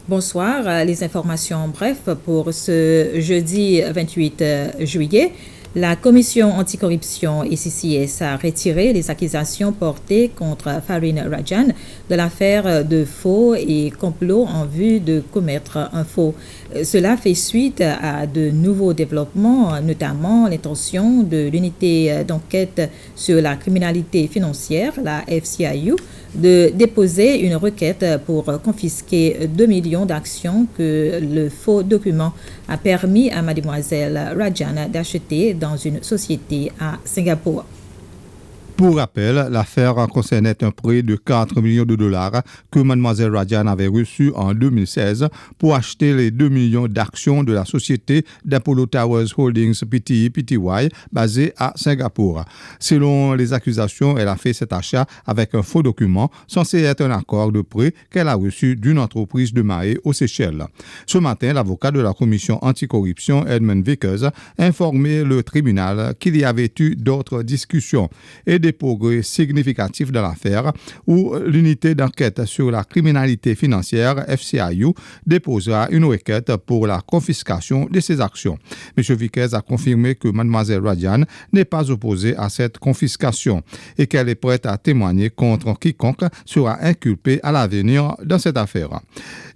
Bonsoir, les informations en bref pour ce jeudi 28 juillet. La commission anticorruption ICCS a retiré les accusations portées contre Farin Rajan de l'affaire de faux et complot en vue de commettre un faux. Cela fait suite à de nouveaux développements, notamment l'intention de l'unité d'enquête sur la criminalité financière, la FCIU, de déposer une requête pour confisquer 2 millions d'actions que le faux document a permis à mademoiselle Rajan d'acheter dans une société à Singapour. Pour rappel, l'affaire concernait un prêt de 4 millions de dollars que Mademoiselle Rajan avait reçu en 2016 pour acheter les 2 millions d'actions de la société d'Apollo Towers Holdings Pty basée à Singapour. Selon les accusations, elle a fait cet achat avec un faux document censé être un accord de prêt qu'elle a reçu d'une entreprise de Mahé aux Seychelles. Ce matin, l'avocat de la commission anticorruption Edmund Vickers a informé le tribunal qu'il y avait eu d'autres discussions et des progrès significatifs dans l'affaire où l'unité d'enquête sur la criminalité financière FCIU déposera une requête pour la confiscation de ses actions. M. Vickers a confirmé que Mademoiselle Rajan n'est pas opposée à cette confiscation et qu'elle est prête à témoigner contre quiconque sera inculpé à l'avenir dans cette affaire.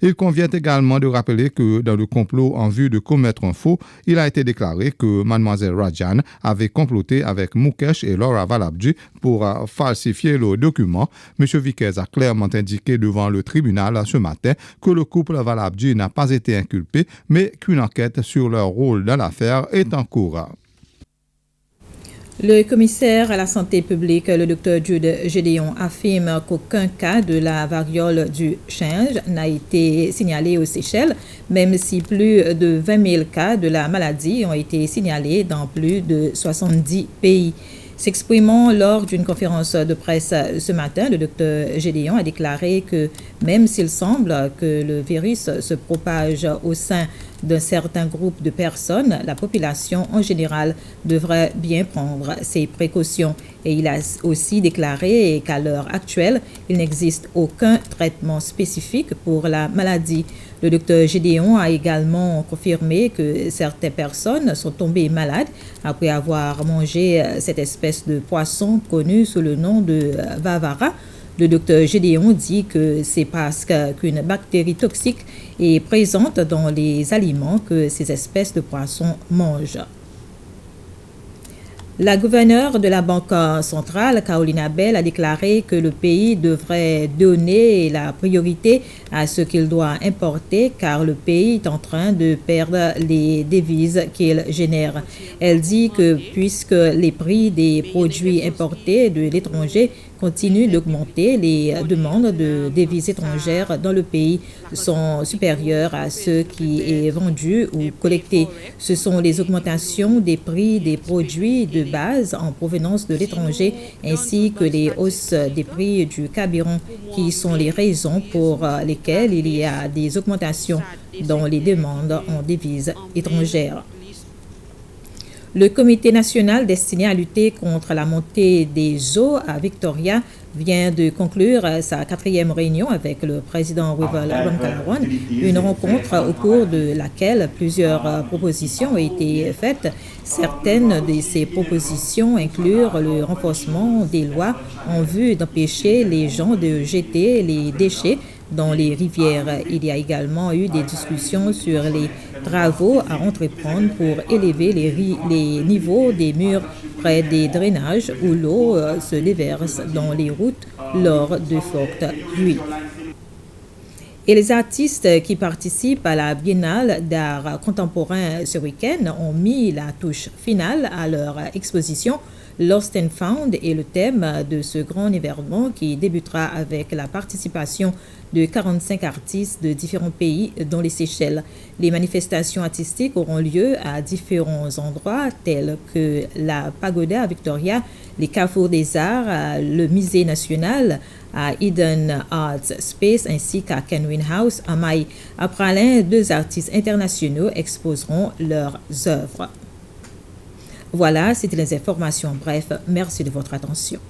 Il convient également de rappeler que dans le complot en vue de commettre un faux, il a été déclaré que Mademoiselle Rajan avait comploté avec Mukesh et Laura Valabji pour falsifier le document. M. Vickers a clairement indiqué devant le tribunal ce matin que le couple Valabji n'a pas été inculpé, mais qu'une enquête sur leur rôle dans l'affaire est en cours. Le commissaire à la santé publique, le Dr Jude Gédéon, affirme qu'aucun cas de la variole du singe n'a été signalé aux Seychelles, même si plus de 20 000 cas de la maladie ont été signalés dans plus de 70 pays. S'exprimant lors d'une conférence de presse ce matin, le Dr Gédéon a déclaré que même s'il semble que le virus se propage au sein d'un certain groupe de personnes, la population en général devrait bien prendre ses précautions. Et il a aussi déclaré qu'à l'heure actuelle, il n'existe aucun traitement spécifique pour la maladie. Le Dr Gédéon a également confirmé que certaines personnes sont tombées malades après avoir mangé cette espèce de poisson connu sous le nom de Vavara. Le Dr Gédéon dit que c'est parce qu'une bactérie toxique est présente dans les aliments que ces espèces de poissons mangent. La gouverneure de la Banque centrale, Carolina Bell, a déclaré que le pays devrait donner la priorité à ce qu'il doit importer car le pays est en train de perdre les devises qu'il génère. Elle dit que puisque les prix des produits importés de l'étranger continuent d'augmenter, les demandes de devises étrangères dans le pays sont supérieures à ce qui est vendu ou collecté. Ce sont les augmentations des prix des produits de base en provenance de l'étranger ainsi que les hausses des prix du carburant qui sont les raisons pour lesquelles il y a des augmentations dans les demandes en devises étrangères. Le comité national destiné à lutter contre la montée des eaux à Victoria vient de conclure sa 4e réunion avec le président Wivell Ramkalawan, une rencontre au cours de laquelle plusieurs propositions ont été faites. Certaines de ces propositions incluent le renforcement des lois en vue d'empêcher les gens de jeter les déchets dans les rivières. Il y a également eu des discussions sur les travaux à entreprendre pour élever les niveaux des murs près des drainages où l'eau se déverse dans les routes lors de fortes pluies. Et les artistes qui participent à la Biennale d'art contemporain ce week-end ont mis la touche finale à leur exposition Lost and Found est le thème de ce grand événement qui débutera avec la participation de 45 artistes de différents pays dont les Seychelles. Les manifestations artistiques auront lieu à différents endroits tels que la Pagoda à Victoria, les Carrefours des Arts, le Musée national, à Eden Arts Space ainsi qu'à Kenwin House à Maï. À Pralin, 2 artistes internationaux exposeront leurs œuvres. Voilà, c'était les informations. Bref, merci de votre attention.